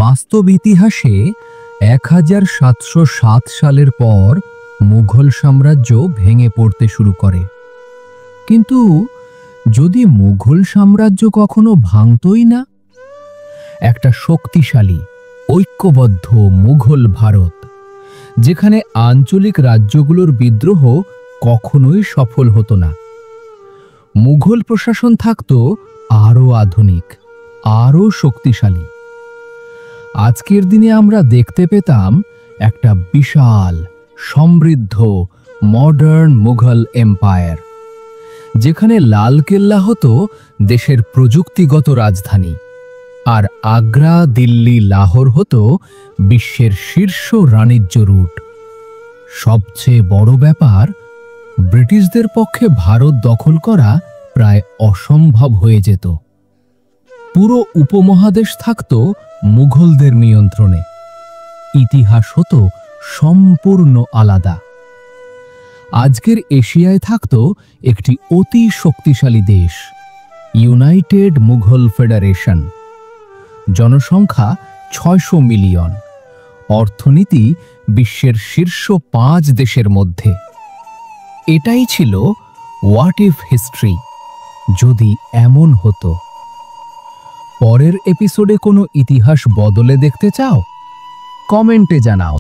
বাস্তব ইতিহাসে 1707 সালের পর মুঘল সাম্রাজ্য ভেঙে পড়তে শুরু করে। কিন্তু যদি মুঘল সাম্রাজ্য কখনো ভাঙতই না, একটা শক্তিশালী ঐক্যবদ্ধ মুঘল ভারত, যেখানে আঞ্চলিক রাজ্যগুলোর বিদ্রোহ কখনোই সফল হতো না, মুঘল প্রশাসন থাকতো আরও আধুনিক, আরও শক্তিশালী, আজকের দিনে আমরা দেখতে পেতাম একটা বিশাল সমৃদ্ধ মডার্ন মুঘল এম্পায়ার, যেখানে লালকেল্লা হতো দেশের প্রযুক্তিগত রাজধানী, আর আগ্রা, দিল্লি, লাহোর হতো বিশ্বের শীর্ষ বাণিজ্য রুট। সবচেয়ে বড় ব্যাপার, ব্রিটিশদের পক্ষে ভারত দখল করা প্রায় অসম্ভব হয়ে যেত। পুরো উপমহাদেশ থাকত মুঘলদের নিয়ন্ত্রণে। ইতিহাস হতো সম্পূর্ণ আলাদা। আজকের এশিয়ায় থাকত একটি অতি শক্তিশালী দেশ, ইউনাইটেড মুঘল ফেডারেশন। জনসংখ্যা 600 মিলিয়ন, অর্থনীতি বিশ্বের শীর্ষ 5 দেশের মধ্যে। এটাই ছিল হোয়াট ইফ হিস্ট্রি, যদি এমন হতো। পরের এপিসোডে কোনো ইতিহাস বদলে দেখতে চাও? কমেন্টে জানাও।